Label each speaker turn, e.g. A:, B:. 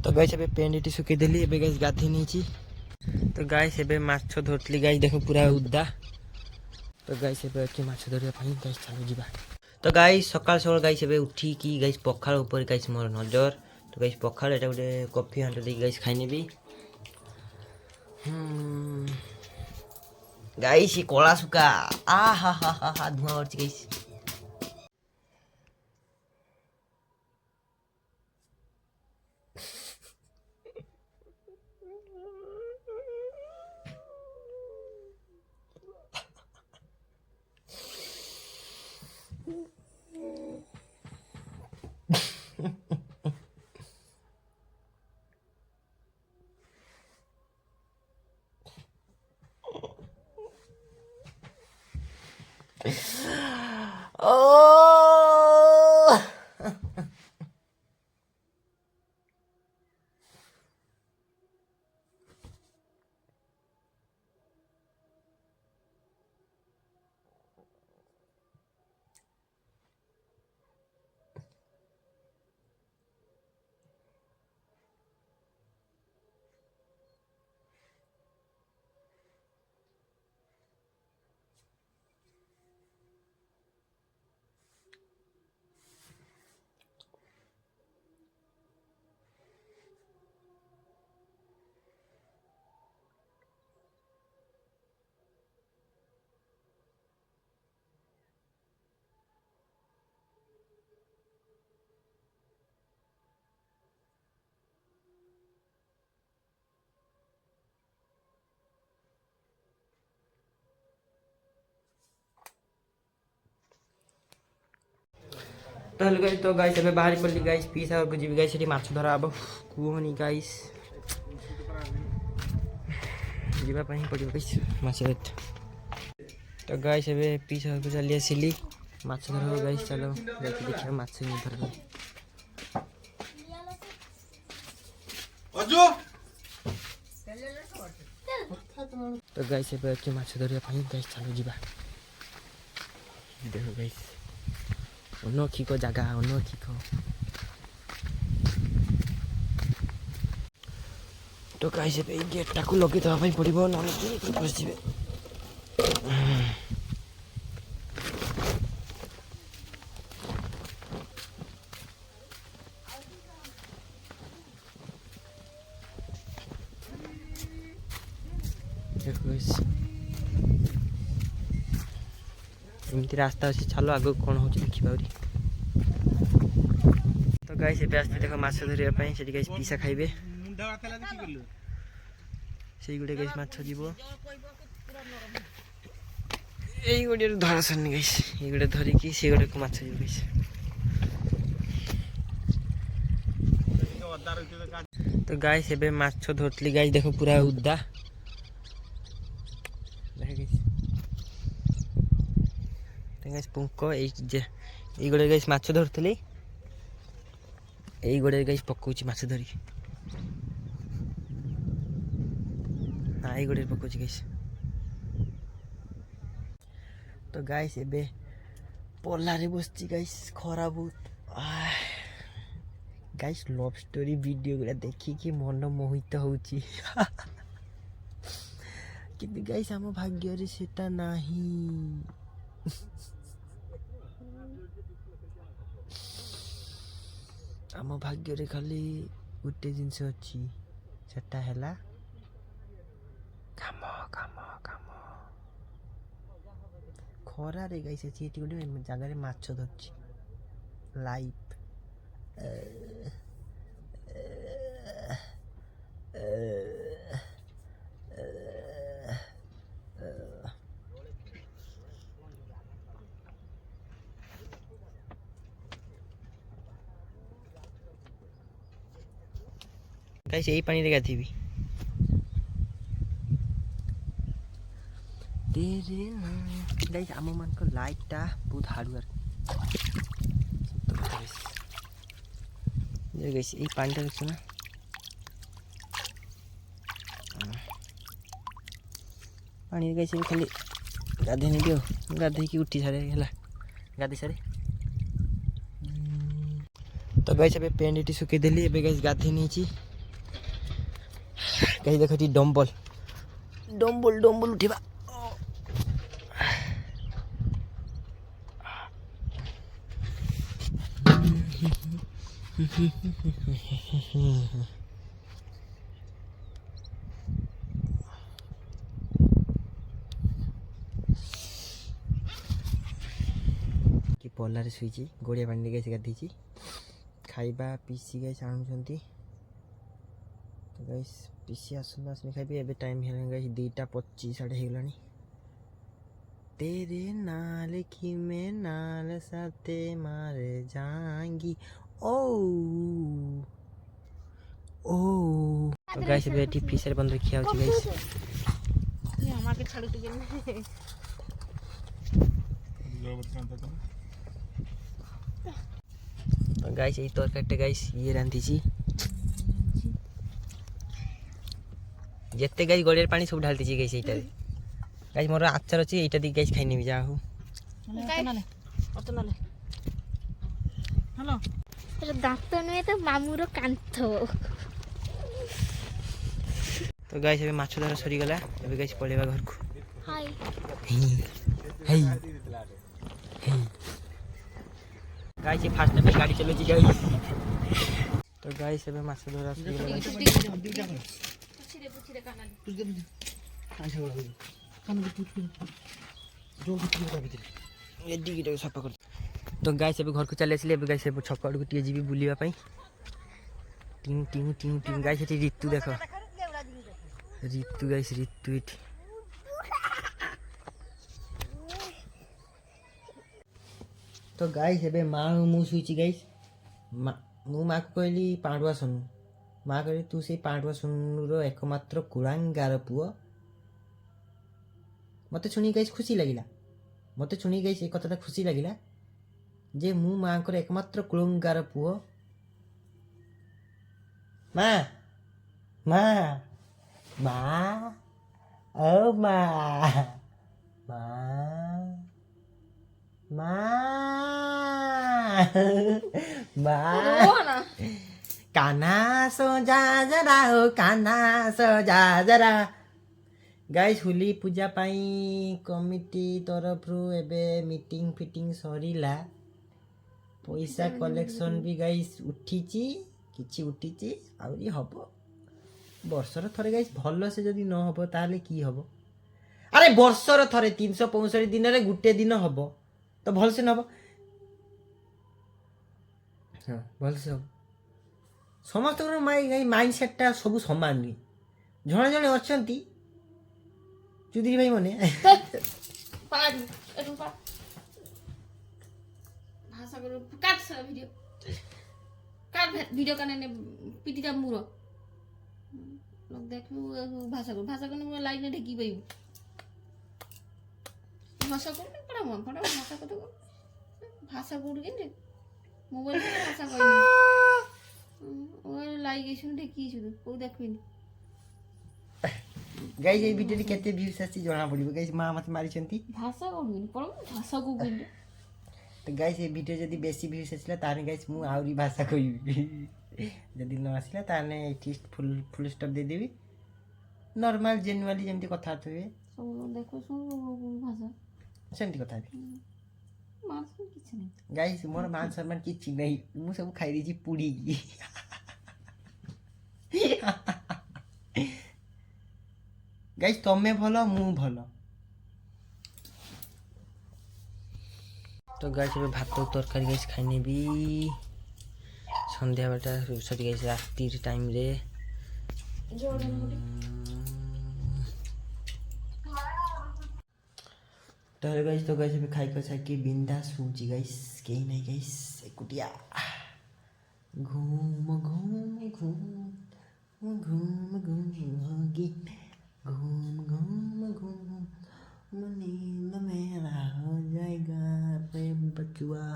A: तो गाइस एबे paint eighty सुखै देली एबे गाइस गाधी नेची। तो गाइस एबे माछ धरतली गाइस देखो पूरा उद्दा। तो गाइस एबे अच्छे माछ धरिया पाई गाइस चालू जीवा। तो गाइस सकाल सकाल गाइस एबे उठी की गाइस पखाल ऊपर गाइस मोर नजर। तो गाइस पखाल एटा गोटे कॉफी हांड दे गाइस खाइ नेबी। गाइस ये कोला सुका आ हा हा हा हा धुआं उठछ गाइस। Oh! तो हेलो गाइस, तो गाइस एबे बाहर पड़ली गाइस पीसा और जीवी गाइस सेठी माछ धरा अब कुहनी गाइस जीवा पई पड़ियो गाइस माछ रेट। तो गाइस एबे पीसा और चली आसिली माछ धरा गाइस चलो जाके देखिया माछ नहीं धरबे। अजो तो गाइस एबे अच्छे माछ धरिया पई गाइस चलो जीवा। देखो गाइस अनोखी को जगह अनोखी को। तो गाइस एबे गेट टाकू लगे तो भाई पड़िबो न फस जिवे। देखो गाइस एमती रास्ता अच्छे चलो आगे कौन हो देखा। तो गाइस एबे आस्ते देखो माछ धरिया पई सेठी गाइस पीसा खाइबे सेई गुडे गाइस माछ जीवो एई गुडे धरा सन्नी गाइस एई गुडे धरि की सेई गुडे को माछ जीवो गाइस। तो गाइस एबे माछ धरतली गाइस देखो पूरा उद्दा देख गाइस। तो गाइस पुंको एई जे एई गुडे गाइस माछ धरतली एई गुडे गाइस पकोची माछ धरी। हाँ एई गुडे पकोची गाइस। तो गाइस एबे पोलारे बसची गाइस खरा बहुत गाइस लव स्टोरी वीडियो गुला देखी कि मन मोहित होउची कि गाइस हम भाग्य रे सेटा नाही। आम भाग्य रे खाली गोटे जिनस अच्छी सेटा हैला काम काम काम खरा रे गाइस एठी गोटे जगह रे माछ धरची लाइव गाइस यही पानी रे गाथीबी तेरे गाइस आम मान को लाइटटा बहुत हार्ड वर्क। तो गाइस ये पानी देखो ना पानी गाइस खाली गाधे नहीं दियो गाधे की उठी सारे है गाधे सारे। तो गाइस एबे पेंट एटी सुखै देली एबे गाइस गाधे नहीं छी। गाइस देखो टी डम्बल डम्बल डम्बल उठिबा कि पल्लारे शुईची गोड़िया पानी गाइस गाधीची खाइबा पीसी गाइस आणुछंती तो गाइस पीसी आसुन आसने खाइबे एबे टाइम हेला गाइस 2:25 साढ़े हेलानी तेरे नाल की मैं नाल साथे मार जाएंगी ओ ओ तो गाइस एबे टी फिशर बंद रखिया होची गाइस
B: ये हमारे छड़ के गेल
A: तो गाइस এই তরকারিটা গাইস ইয়ে রাঁধিছি যেতে গাইস গড়ের পানি সব ঢালতেছি গাইস এইটারে গাইস মোর আচার আছে এইটা দি গাইস খাই নিবি যা হো
B: হ্যালো
C: তোর দাঁত নয় তো মামুর কান্ত
A: তো গাইস এবে মাছ ধরা সরি গলা এবে গাইস পড়েবা ঘরকু
C: হাই
A: হেই गाइस ये फास्ट पे गाड़ी चलो जी गाइस तो गाइस एबे माछ धरा सरी गला
B: पुछिरे काना
A: एडी गिटा सफा कर तो गाइस एबे घर को चले आसिले एबे गाइस एबे छकड़ को टिए जीबी बुलिबा पई टिंग टिंग टिंग टिंग गाइस एटी ऋतु देखो ऋतु गाइस ऋतु एटी तो गाइस एबे माँ मु सुईची गाइस मु माँ को कहली पांडुआ सुनु माँ कहली तू से पांडुआ सुनुर एकमात्र कुलांगार पुओ मते सुनी गाइस खुशी लगिला मते सुनी गाइस ए कथाटा खुशी लगिला जे मु माँ को एकमात्र कुलांगार पुओ माँ माँ माँ ओ माँ माँ माँ काना सो जा जरा हो काना सो जा जरा गाइस होली पूजा पाई कमिटी तरफ रु एबे मीटिंग फिटिंग सरीला पैसा कलेक्शन भी गाइस उठीची किछि उठीची आउरी हबो वर्षर थरे गाइस भलो से जदी न हबो ताले की हबो अरे वर्षर थरे 365 दिन रे गुटे दिन हबो तो भल से नब हाँ भल से हम समस्त माइंड सेटा सब सामान नुहे जड़े जड़े अच्छा चुदरी भाई मने
B: भाषा करो काट वीडियो काट वीडियो काने पिटीटा मुरो लोग देखो भाषा को लाइक ने ढेकी पाइबो भाषा को पड़ा भाषा को भाषा को के मोबाइल में भाषा कोई ओ लाइक इशु ढेकी शुरू को देखबिनी
A: गाइस ए वीडियो रे केते व्यूज आसी जणा पड़िबो गाइस मां मत मारी छंती
B: भाषा को पड़ा भाषा को
A: तो गाइस ए वीडियो जदी बेसी व्यूज आसिला ताने गाइस मु आउरी भाषा कहबी जदी न आसिला ताने टेस्ट फुल स्टॉप दे देबी नॉर्मल जेन्युइनली जेमती कथा होवे
B: सब देखो सुन भाषा
A: सेमती कथा
B: मान सम्मान किछ नहीं
A: गाइस मोर मान सम्मान किछ नहीं मु सब खाइ दी पुड़ी गाइस तमे भलो मु भलो तो गाइस एबे भात तरकारी गाइस खाइने भी संध्या बेटा सॉरी गाइस रात्रि टाइम रे तो गाइस अभी खाई के बिंदास होची गाइस कहीं नहीं गाइस एकुटिया घूम घूम घूम घूम घूम होगी घूम घूम घूम नींद मेरा हो जाएगा रे बचुआ